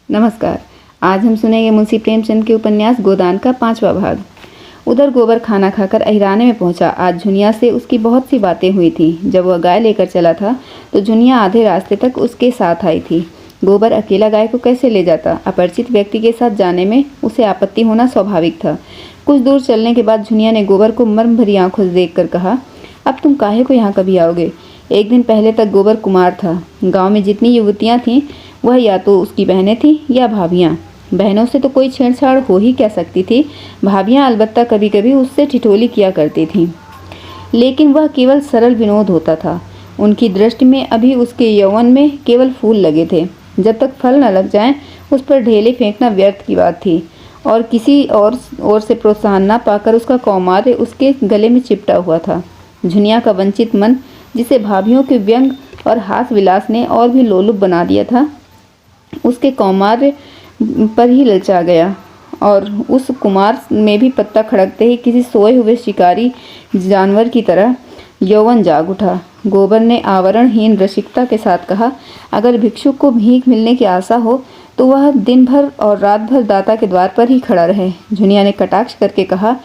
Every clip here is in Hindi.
नमस्कार। आज हम सुनेंगे मुंशी प्रेमचंद के उपन्यास गोदान का 5वां भाग। उधर गोबर खाना खाकर अहिराने में पहुंचा। आज झुनिया से उसकी बहुत सी बातें हुई थी। जब वह गाय लेकर चला था तो झुनिया आधे रास्ते तक उसके साथ आई थी। गोबर अकेला गाय को कैसे ले जाता? अपरिचित व्यक्ति के साथ जाने में उसे आपत्ति होना स्वाभाविक था। कुछ दूर चलने के बाद झुनिया ने गोबर को मर्म भरी आंखों से देखकर कहा, अब तुम काहे को यहाँ कभी आओगे? एक दिन पहले तक गोबर कुमार था। गाँव में जितनी युवतियाँ थीं वह या तो उसकी बहनें थीं या भाभियाँ। बहनों से तो कोई छेड़छाड़ हो ही क्या सकती थी। भाभियाँ अलबत्ता कभी कभी उससे ठिठोली किया करती थीं, लेकिन वह केवल सरल विनोद होता था। उनकी दृष्टि में अभी उसके यौवन में केवल फूल लगे थे। जब तक फल न लग जाएं, उस पर ढेले फेंकना व्यर्थ की बात थी। और किसी और ओर से प्रोत्साहन न पाकर उसका कौमार्य उसके गले में चिपटा हुआ था। झुनिया का वंचित मन, जिसे भाभियों के व्यंग और हास विलास ने और भी लोलुप बना दिया था, उसके कौमार्य पर ही ललचा गया और उस कुमार में भी पत्ता खड़कते ही किसी सोए हुए शिकारी जानवर की तरह यौवन जाग उठा। गोबर ने आवरणहीन रसिकता के साथ कहा, अगर भिक्षुक को भीख मिलने की आशा हो तो वह दिन भर और रात भर दाता के द्वार पर ही खड़ा रहे। झुनिया ने कटाक्ष करके कहा,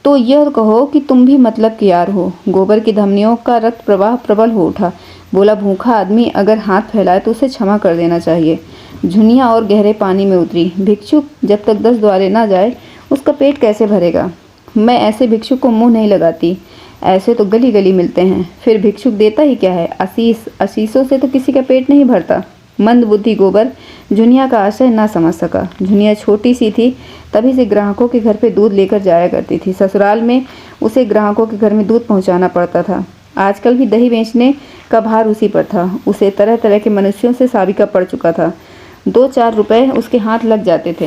तो यह कहो कि तुम भी मतलब के यार हो। गोबर की धमनियों का रक्त प्रवाह प्रबल हो उठा। बोला, भूखा आदमी अगर हाथ फैलाए तो उसे क्षमा कर देना चाहिए। झुनिया और गहरे पानी में उतरी। भिक्षुक जब तक 10 द्वारे ना जाए उसका पेट कैसे भरेगा? मैं ऐसे भिक्षुक को मुंह नहीं लगाती। ऐसे तो गली गली मिलते हैं। फिर भिक्षुक देता ही क्या है? आशीषों से तो किसी का पेट नहीं भरता। मंद बुद्धि गोबर झुनिया का आशय ना समझ सका। झुनिया छोटी सी थी, तभी से ग्राहकों के घर पे दूध लेकर जाया करती थी। ससुराल में उसे ग्राहकों के घर में दूध पहुंचाना पड़ता था। आजकल भी दही बेचने का भार उसी पर था। उसे तरह तरह के मनुष्यों से साबिका पड़ चुका था। 2-4 रुपए उसके हाथ लग जाते थे।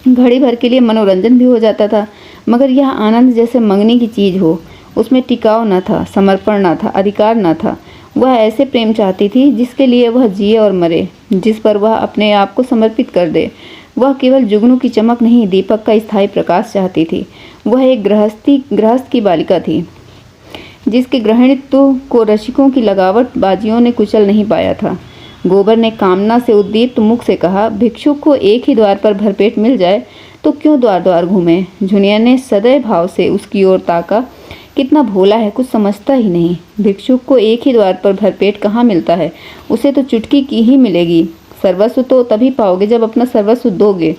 घड़ी भर के लिए मनोरंजन भी हो जाता था, मगर यह आनंद जैसे मंगनी की चीज़ हो। उसमें टिकाव न था, समर्पण न था, अधिकार न था। वह ऐसे प्रेम चाहती थी जिसके लिए वह जिए और मरे, जिस पर वह अपने आप को समर्पित कर दे। वह केवल जुगनू की चमक नहीं, दीपक का स्थायी प्रकाश चाहती थी। वह एक गृहस्थ की बालिका थी, जिसके गृहिणित्व को रसिकों की लगावट बाजियों ने कुचल नहीं पाया था। गोबर ने कामना से उद्दीप्त मुख से कहा, भिक्षुक को एक ही द्वार पर भरपेट मिल जाए तो क्यों द्वार द्वार घूमे? झुनिया ने सदैव भाव से उसकी ओर ताका। कितना भोला है, कुछ समझता ही नहीं। भिक्षुक को एक ही द्वार पर भरपेट कहाँ मिलता है? उसे तो चुटकी की ही मिलेगी। सर्वस्व तो तभी पाओगे जब अपना सर्वस्व दोगे।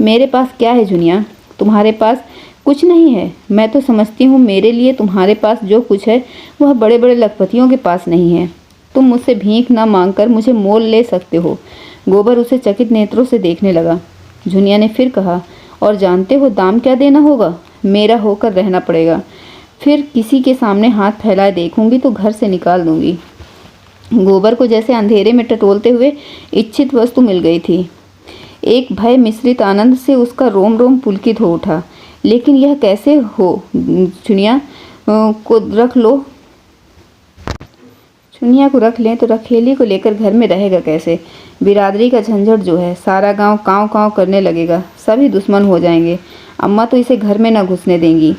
मेरे पास क्या है झुनिया? तुम्हारे पास कुछ नहीं है। मैं तो समझती हूँ मेरे लिए तुम्हारे पास जो कुछ है वह बड़े बड़े लखपतियों के पास नहीं है। तुम मुझसे भीख ना मांगकर मुझे मोल ले सकते हो। गोबर उसे चकित नेत्रों से देखने लगा। झुनिया ने फिर कहा, और जानते हो दाम क्या देना होगा? मेरा होकर रहना पड़ेगा। फिर किसी के सामने हाथ फैलाए देखूंगी तो घर से निकाल दूंगी। गोबर को जैसे अंधेरे में टटोलते हुए इच्छित वस्तु मिल गई थी। एक भय मिश्रित आनंद से उसका रोम रोम पुलकित हो उठा। लेकिन यह कैसे हो? झुनिया को रख लें तो रखेली को लेकर घर में रहेगा कैसे? बिरादरी का झंझट जो है, सारा गांव काँव काँव करने लगेगा। सभी दुश्मन हो जाएंगे। अम्मा तो इसे घर में न घुसने देंगी।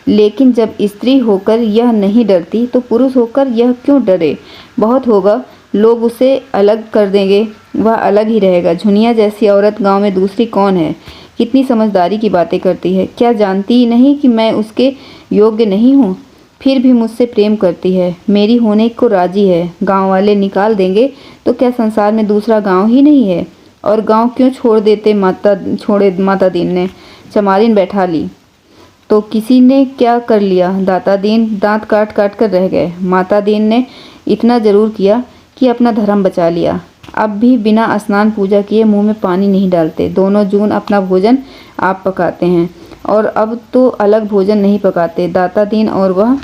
लेकिन जब स्त्री होकर यह नहीं डरती तो पुरुष होकर यह क्यों डरे? बहुत होगा, लोग उसे अलग कर देंगे, वह अलग ही रहेगा। झुनिया जैसी औरत गांव में दूसरी कौन है? कितनी समझदारी की बातें करती है। क्या जानती ही नहीं कि मैं उसके योग्य नहीं हूँ? फिर भी मुझसे प्रेम करती है, मेरी होने को राजी है। गांव वाले निकाल देंगे तो क्या संसार में दूसरा गांव ही नहीं है? और गांव क्यों छोड़े माता दीन ने चमारिन बैठा ली तो किसी ने क्या कर लिया? दाता दीन दांत काट काट कर रह गए। माता दीन ने इतना जरूर किया कि अपना धर्म बचा लिया। अब भी बिना स्नान पूजा किए मुंह में पानी नहीं डालते। दोनों जून अपना भोजन आप पकाते हैं, और अब तो अलग भोजन नहीं पकाते। दाता दीन और वह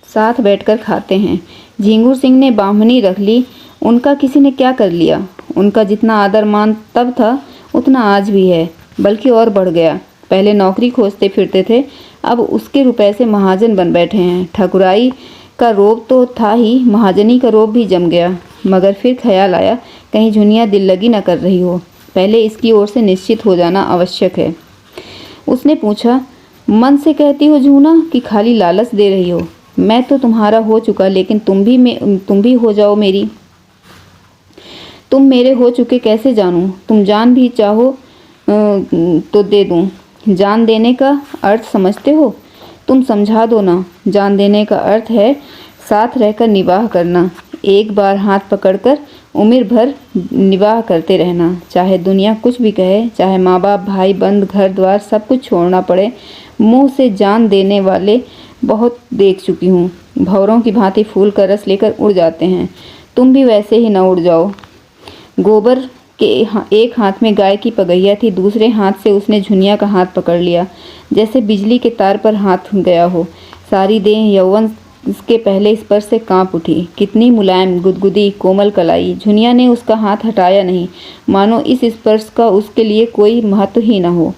साथ बैठकर खाते हैं। झिंगुर सिंह ने बामनी रख ली, उनका किसी ने क्या कर लिया? उनका जितना आदर मान तब था उतना आज भी है, बल्कि और बढ़ गया। पहले नौकरी खोजते फिरते थे, अब उसके रुपए से महाजन बन बैठे हैं। ठकुराई का रोब तो था ही, महाजनी का रोब भी जम गया। मगर फिर ख्याल आया, कहीं झुनिया दिल लगी न कर रही हो। पहले इसकी ओर से निश्चित हो जाना आवश्यक है। उसने पूछा, मन से कहती हो झूना कि खाली लालच दे रही हो? मैं तो तुम्हारा हो चुका, लेकिन तुम भी हो जाओ मेरी। तुम मेरे हो चुके कैसे जानूं? तुम जान भी चाहो तो दे दूं। जान देने का अर्थ समझते हो? तुम समझा दो ना। जान देने का अर्थ है साथ रहकर निवाह करना, एक बार हाथ पकड़कर उम्र भर निवाह करते रहना, चाहे दुनिया कुछ भी कहे, चाहे माँ बाप भाई बंद घर द्वार सब कुछ छोड़ना पड़े। मुंह से जान देने वाले बहुत देख चुकी हूँ। भंवरों की भांति फूल का रस लेकर उड़ जाते हैं। तुम भी वैसे ही न उड़ जाओ। गोबर के एक हाथ में गाय की पगैया थी, दूसरे हाथ से उसने झुनिया का हाथ पकड़ लिया, जैसे बिजली के तार पर हाथ गया हो। सारी देह यौवन इसके पहले स्पर्श से कांप उठी। कितनी मुलायम, गुदगुदी, कोमल कलाई। झुनिया ने उसका हाथ हटाया नहीं, मानो इस स्पर्श का उसके लिए कोई महत्व ही न हो।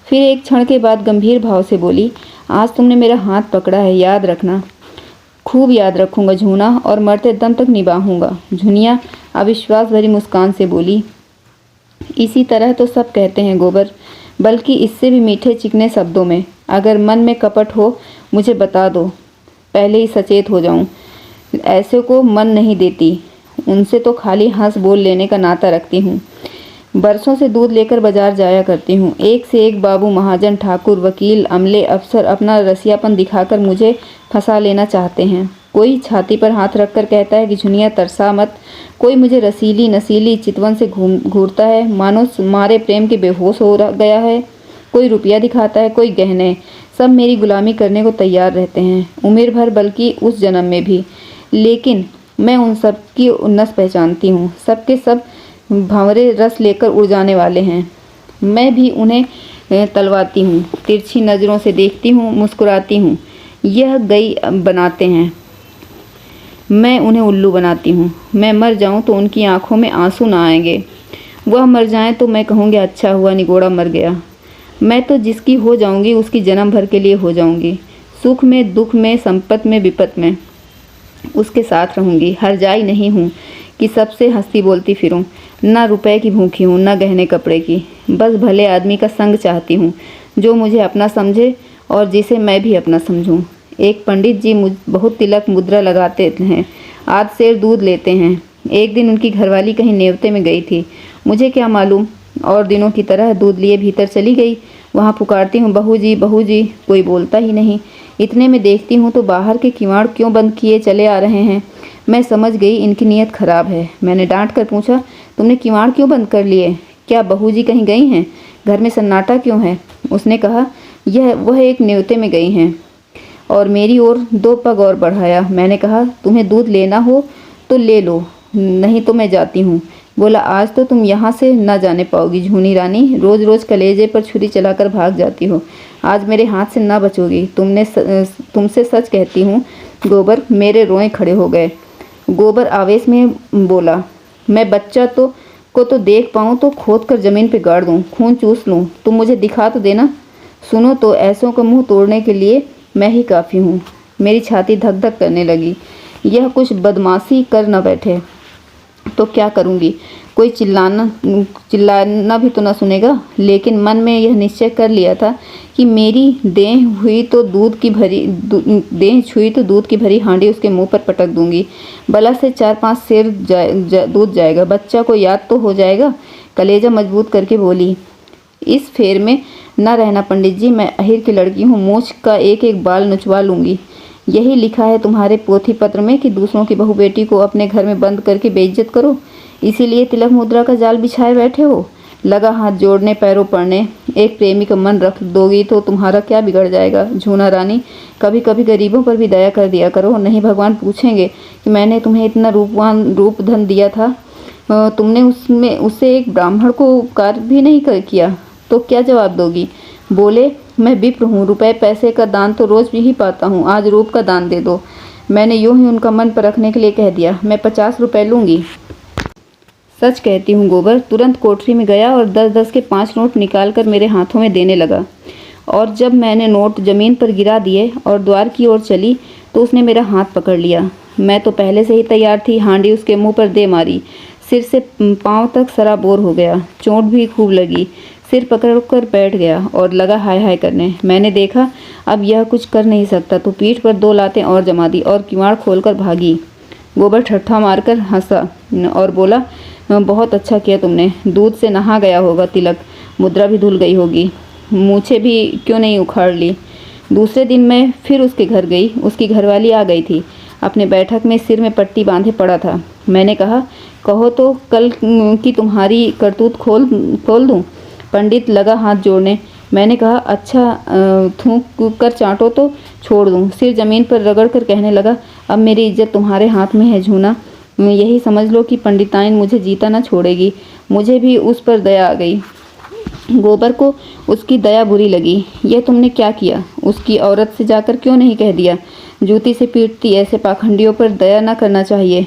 फिर एक क्षण के बाद गंभीर भाव से बोली, आज तुमने मेरा हाथ पकड़ा है, याद रखना। खूब याद रखूंगा झूना, और मरते दम तक निभाऊंगा। झुनिया अविश्वास भरी मुस्कान से बोली, इसी तरह तो सब कहते हैं गोबर, बल्कि इससे भी मीठे चिकने शब्दों में। अगर मन में कपट हो मुझे बता दो, पहले ही सचेत हो जाऊं। ऐसे को मन नहीं देती, उनसे तो खाली हंस बोल लेने का नाता रखती हूँ। बरसों से दूध लेकर बाजार जाया करती हूँ। एक से एक बाबू, महाजन, ठाकुर, वकील, अमले, अफसर अपना रसियापन दिखाकर मुझे फंसा लेना चाहते हैं। कोई छाती पर हाथ रखकर कहता है कि झुनिया तरसा मत। कोई मुझे रसीली नसीली चितवन से घूरता है, मानो मारे प्रेम के बेहोश हो गया है। कोई रुपया दिखाता है, कोई गहने। सब मेरी गुलामी करने को तैयार रहते हैं, उम्र भर, बल्कि उस जन्म में भी। लेकिन मैं उन सब की उन्नस पहचानती हूँ। सबके सब भंवरे रस लेकर उड़ जाने वाले हैं। मैं भी उन्हें तलवाती हूँ, तिरछी नज़रों से देखती हूँ, मुस्कुराती हूँ। यह गई बनाते हैं, मैं उन्हें उल्लू बनाती हूँ। मैं मर जाऊँ तो उनकी आंखों में आंसू ना आएंगे। वह मर जाएं तो मैं कहूँगी अच्छा हुआ निगोड़ा मर गया। मैं तो जिसकी हो जाऊँगी उसकी जन्म भर के लिए हो जाऊँगी। सुख में, दुख में, संपत में, विपत में उसके साथ रहूँगी। हरजाई नहीं हूँ कि सबसे हंसती बोलती फिरूँ। ना रुपए की भूखी हूँ, ना गहने कपड़े की। बस भले आदमी का संग चाहती हूँ, जो मुझे अपना समझे और जिसे मैं भी अपना समझूँ। एक पंडित जी बहुत तिलक मुद्रा लगाते हैं, आध सेर दूध लेते हैं। एक दिन उनकी घरवाली कहीं नेवते में गई थी, मुझे क्या मालूम, और दिनों की तरह दूध लिए भीतर चली गई। वहाँ पुकारती हूँ, बहू जी, कोई बोलता ही नहीं। इतने में देखती हूँ तो बाहर के किवाड़ क्यों बंद किए चले आ रहे हैं। मैं समझ गई इनकी नीयत खराब है। मैंने डांट कर पूछा, तुमने किवाड़ क्यों बंद कर लिए? क्या बहू जी कहीं गई हैं? घर में सन्नाटा क्यों है? उसने कहा, वह एक नेवते में गई हैं। और मेरी ओर 2 पग और बढ़ाया। मैंने कहा, तुम्हें दूध लेना हो तो ले लो, नहीं तो मैं जाती हूँ। बोला, आज तो तुम यहाँ से न जाने पाओगी झूनी रानी। रोज़ रोज़ कलेजे पर छुरी चलाकर भाग जाती हो, आज मेरे हाथ से न बचोगी। तुमसे सच कहती हूँ गोबर। मेरे रोए खड़े हो गए। गोबर आवेश में बोला, मैं बच्चा को देख पाऊँ तो खोद कर ज़मीन पर गाड़ दूँ, खून चूस लूँ। तुम मुझे दिखा तो देना। सुनो तो, ऐसों का मुँह तोड़ने के लिए मैं ही काफ़ी हूँ। मेरी छाती धक धक करने लगी। यह कुछ बदमाशी कर न बैठे तो क्या करूँगी? कोई चिल्लाना भी तो न सुनेगा। लेकिन मन में यह निश्चय कर लिया था कि मेरी देह छुई तो दूध की भरी हांडी उसके मुंह पर पटक दूंगी। बला से 4-5 सेर दूध जाएगा, बच्चा को याद तो हो जाएगा। कलेजा मजबूत करके बोली, इस फेर में न रहना पंडित जी, मैं अहिर की लड़की हूँ, मूछ का एक एक बाल नुचवा लूँगी। यही लिखा है तुम्हारे पोथी पत्र में कि दूसरों की बहू बेटी को अपने घर में बंद करके बेइज्जत करो, इसीलिए तिलक मुद्रा का जाल बिछाए बैठे हो। लगा हाथ जोड़ने, पैरों पड़ने। एक प्रेमी का मन रख दोगी तो तुम्हारा क्या बिगड़ जाएगा? झूना रानी, कभी कभी गरीबों पर भी दया कर दिया करो, नहीं भगवान पूछेंगे कि मैंने तुम्हें इतना रूप धन दिया था, तुमने उससे एक ब्राह्मण को उपकार भी नहीं किया, तो क्या जवाब दोगी? बोले, मैं विप्र हूँ, रुपए पैसे का दान तो रोज भी ही पाता हूँ, आज रूप का दान दे दो। मैंने यूं ही उनका मन परखने के लिए कह दिया, मैं 50 रुपए लूँगी। सच कहती हूँ गोबर। तुरंत कोठरी में गया और 10-10 के 5 नोट निकाल कर मेरे हाथों में देने लगा। और जब मैंने नोट जमीन पर गिरा दिए और द्वार की ओर चली तो उसने मेरा हाथ पकड़ लिया। मैं तो पहले से ही तैयार थी। हांडी उसके मुंह पर दे मारी। सिर से पांव तक सराबोर हो गया, चोट भी खूब लगी। सिर पकड़कर बैठ गया और लगा हाय हाय करने। मैंने देखा अब यह कुछ कर नहीं सकता तो पीठ पर 2 लातें और जमा दी और किवाड़ खोलकर भागी। गोबर ठट्ठा मारकर हंसा और बोला, बहुत अच्छा किया तुमने, दूध से नहा गया होगा तिलक, मुद्रा भी धुल गई होगी, मूछें भी क्यों नहीं उखाड़ ली। दूसरे दिन मैं फिर उसके घर गई। उसकी घरवाली आ गई थी। अपने बैठक में सिर में पट्टी बांधे पड़ा था। मैंने कहा, कहो तो कल की तुम्हारी करतूत खोल दूँ। पंडित लगा हाथ जोड़ने। मैंने कहा, अच्छा थूक कर चाटो तो छोड़ दूँ। सिर जमीन पर रगड़ कर कहने लगा, अब मेरी इज्जत तुम्हारे हाथ में है झूना। यही समझ लो कि पंडिताइन मुझे जीता ना छोड़ेगी। मुझे भी उस पर दया आ गई। गोबर को उसकी दया बुरी लगी। यह तुमने क्या किया? उसकी औरत से जाकर क्यों नहीं कह दिया? जूती से पीटती, ऐसे पाखंडियों पर दया न करना चाहिए।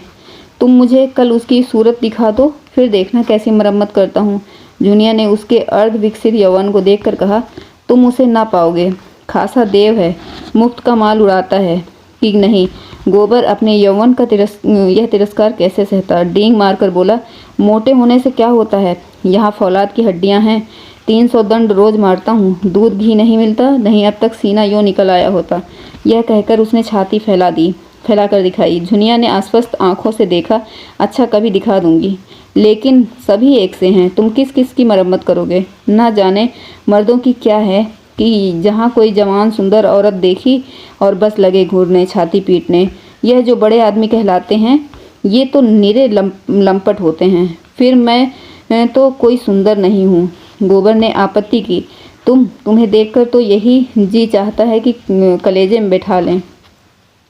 तुम मुझे कल उसकी सूरत दिखा दो, फिर देखना कैसी मरम्मत करता हूँ। जूनिया ने उसके अर्ध विकसित यौवन को देखकर कहा, तुम उसे ना पाओगे। खासा देव है, मुफ्त का माल उड़ाता है कि नहीं। गोबर अपने यौवन का यह तिरस्कार कैसे सहता। डींग मारकर बोला, मोटे होने से क्या होता है? यहाँ फौलाद की हड्डियाँ हैं। 300 दंड रोज मारता हूँ, दूध घी नहीं मिलता, नहीं अब तक सीना यूँ निकल आया होता। यह कहकर उसने छाती फैलाकर दिखाई। झुनिया ने आश्वस्त आंखों से देखा। अच्छा, कभी दिखा दूंगी, लेकिन सभी एक से हैं। तुम किस किस की मरम्मत करोगे? ना जाने मर्दों की क्या है कि जहाँ कोई जवान सुंदर औरत देखी और बस लगे घूरने, छाती पीटने। यह जो बड़े आदमी कहलाते हैं, ये तो निरे लंपट होते हैं। फिर मैं तो कोई सुंदर नहीं हूँ। गोबर ने आपत्ति की। तुम्हें देखकर तो यही जी चाहता है कि कलेजे में बैठा लें।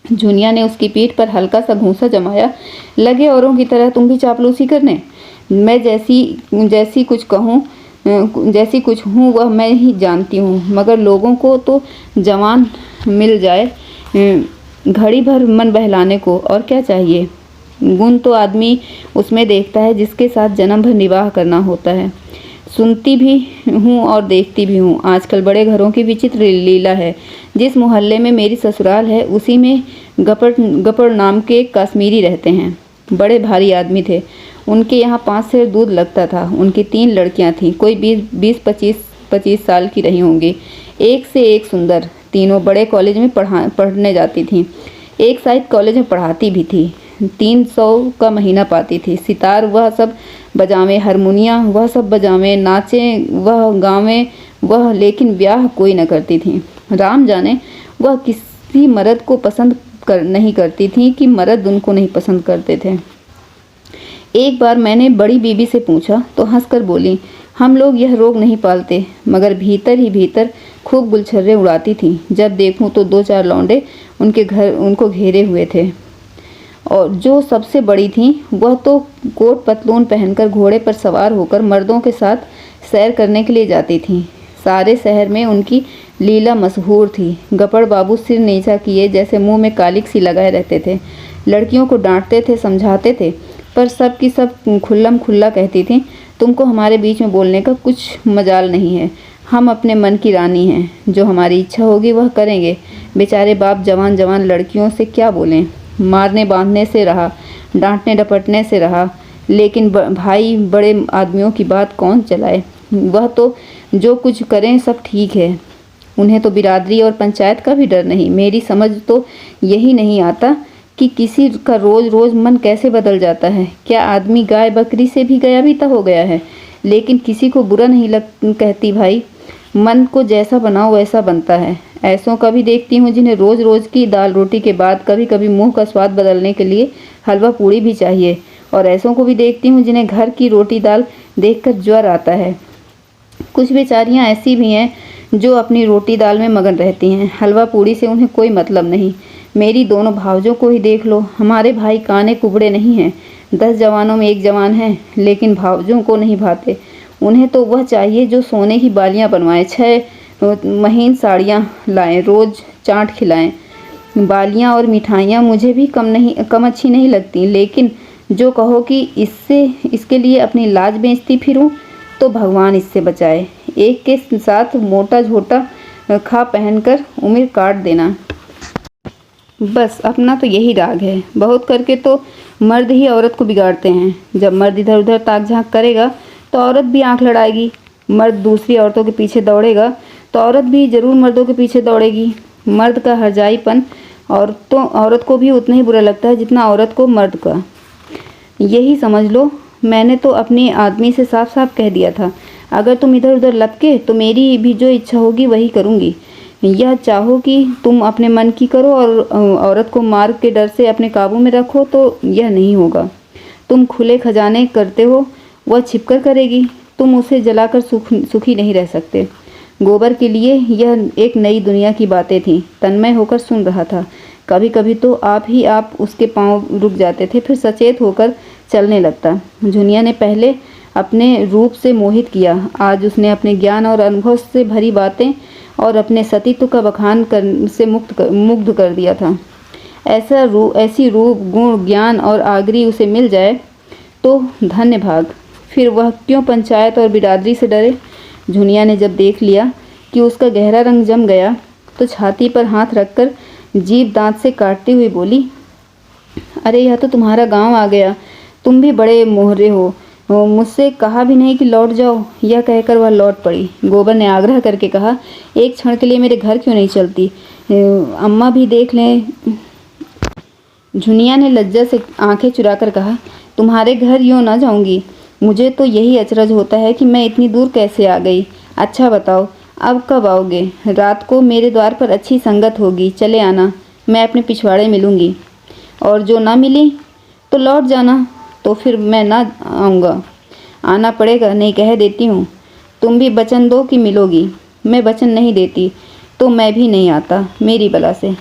झुनिया ने उसकी पीठ पर हल्का सा घूंसा जमाया। लगे औरों की तरह तुम भी चापलूसी करने। मैं जैसी कुछ हूँ वह मैं ही जानती हूँ, मगर लोगों को तो जवान मिल जाए घड़ी भर मन बहलाने को, और क्या चाहिए। गुण तो आदमी उसमें देखता है जिसके साथ जन्म भर निवाह करना होता है। सुनती भी हूँ और देखती भी हूँ। आजकल बड़े घरों की विचित्र लीला है। जिस मोहल्ले में मेरी ससुराल है, उसी में गपड़ नाम के एक काश्मीरी रहते हैं। बड़े भारी आदमी थे। उनके यहाँ 5 सेर दूध लगता था। उनकी 3 लड़कियाँ थीं, कोई 20-25 साल की रही होंगी। एक से एक सुंदर। तीनों बड़े कॉलेज में पढ़ने जाती थीं। एक शायद कॉलेज में पढ़ाती भी थी। 300 का महीना पाती थी। सितार वह सब बजावें, हारमोनिया वह सब बजावें, नाचें वह गावें वह, लेकिन ब्याह कोई न करती थी। राम जाने वह किसी मर्द को पसंद नहीं करती थी कि मर्द उनको नहीं पसंद करते थे। एक बार मैंने बड़ी बीबी से पूछा तो हंसकर बोली, हम लोग यह रोग नहीं पालते, मगर भीतर ही भीतर खूब गुलछर्रे उड़ाती थी। जब देखूं तो 2-4 लौंडे उनको घेरे हुए थे, और जो सबसे बड़ी थी वह तो कोट पतलून पहनकर घोड़े पर सवार होकर मर्दों के साथ सैर करने के लिए जाती थी। सारे शहर में उनकी लीला मशहूर थी। गपड़ बाबू सिर नीचा किए जैसे मुंह में कालिक सी लगाए रहते थे। लड़कियों को डांटते थे, समझाते थे, पर सब की सब खुल्लम खुल्ला कहती थी, तुमको हमारे बीच में बोलने का कुछ मजाल नहीं है। हम अपने मन की रानी हैं, जो हमारी इच्छा होगी वह करेंगे। बेचारे बाप जवान जवान लड़कियों से क्या बोलें। मारने बांधने से रहा, डांटने डपटने से रहा, लेकिन भाई बड़े आदमियों की बात कौन चलाए। वह तो जो कुछ करें सब ठीक है। उन्हें तो बिरादरी और पंचायत का भी डर नहीं। मेरी समझ तो यही नहीं आता कि किसी का रोज रोज मन कैसे बदल जाता है। क्या आदमी गाय बकरी से भी गया बीता हो गया है? लेकिन किसी को बुरा नहीं कहती भाई। मन को जैसा बनाओ वैसा बनता है। ऐसों का भी देखती हूँ जिन्हें रोज रोज की दाल रोटी के बाद कभी कभी मुंह का स्वाद बदलने के लिए हलवा पूड़ी भी चाहिए, और ऐसों को भी देखती हूँ जिन्हें घर की रोटी दाल देखकर ज्वर आता है। कुछ बेचारियाँ ऐसी भी हैं जो अपनी रोटी दाल में मगन रहती हैं, हलवा पूड़ी से उन्हें कोई मतलब नहीं। मेरी दोनों भावजों को ही देख लो। हमारे भाई काने कुबड़े नहीं हैं, 10 जवानों में 1 जवान है, लेकिन भावजों को नहीं भाते। उन्हें तो वह चाहिए जो सोने की बालियाँ बनवाए, 6 महीन साड़ियाँ लाएं, रोज चाट खिलाएं। बालियाँ और मिठाइयाँ मुझे भी कम अच्छी नहीं लगती, लेकिन जो कहो कि इसके लिए अपनी लाज बेचती फिरूं, तो भगवान इससे बचाए। एक के साथ मोटा झोटा खा पहनकर उम्र काट देना, बस अपना तो यही राग है। बहुत करके तो मर्द ही औरत को बिगाड़ते हैं। जब मर्द इधर उधर ताक झांक करेगा तो औरत भी आंख लड़ाएगी। मर्द दूसरी औरतों के पीछे दौड़ेगा तो औरत भी जरूर मर्दों के पीछे दौड़ेगी। मर्द का हरजाईपन औरत को भी उतना ही बुरा लगता है जितना औरत को मर्द का। यही समझ लो, मैंने तो अपने आदमी से साफ साफ कह दिया था, अगर तुम इधर उधर लपके तो मेरी भी जो इच्छा होगी वही करूँगी। यह चाहो कि तुम अपने मन की करो और औरत को मार के डर से अपने काबू में रखो तो यह नहीं होगा। तुम खुले खजाने करते हो, वह छिपकर करेगी। तुम उसे जलाकर सुखी नहीं रह सकते। गोबर के लिए यह एक नई दुनिया की बातें थीं। तन्मय होकर सुन रहा था। कभी कभी तो आप उसके पांव रुक जाते थे, फिर सचेत होकर चलने लगता। झुनिया ने पहले अपने रूप से मोहित किया, आज उसने अपने ज्ञान और अनुभव से भरी बातें और अपने सतीत्व का बखान से मुग्ध कर दिया था। ऐसी रूप, गुण, ज्ञान और आगरी उसे मिल जाए तो धन्य भाग। फिर वह क्यों पंचायत और बिरादरी से डरे। झुनिया ने जब देख लिया कि उसका गहरा रंग जम गया तो छाती पर हाथ रखकर जीभ दांत से काटती हुई बोली, अरे यह तो तुम्हारा गांव आ गया, तुम भी बड़े मोहरे हो, मुझसे कहा भी नहीं कि लौट जाओ। यह कहकर वह लौट पड़ी। गोबर ने आग्रह करके कहा, एक क्षण के लिए मेरे घर क्यों नहीं चलती, अम्मा भी देख लें। झुनिया ने लज्जा से आंखें चुराकर कहा, तुम्हारे घर यूँ ना जाऊंगी, मुझे तो यही अचरज होता है कि मैं इतनी दूर कैसे आ गई। अच्छा बताओ, अब कब आओगे? रात को मेरे द्वार पर अच्छी संगत होगी, चले आना, मैं अपने पिछवाड़े मिलूंगी। और जो ना मिली तो लौट जाना। तो फिर मैं ना आऊँगा। आना पड़ेगा, नहीं कह देती हूँ। तुम भी वचन दो कि मिलोगी। मैं वचन नहीं देती तो मैं भी नहीं आता, मेरी बला से।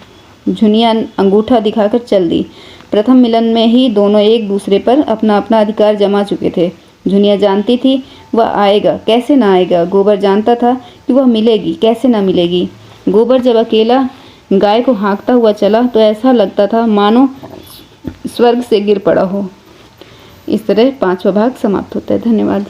झुनिया अंगूठा दिखाकर चल दी। प्रथम मिलन में ही दोनों एक दूसरे पर अपना अपना अधिकार जमा चुके थे। झुनिया जानती थी वह आएगा, कैसे ना आएगा। गोबर जानता था कि वह मिलेगी, कैसे ना मिलेगी। गोबर जब अकेला गाय को हाँकता हुआ चला तो ऐसा लगता था मानो स्वर्ग से गिर पड़ा हो। इस तरह 5वां भाग समाप्त होता है। धन्यवाद।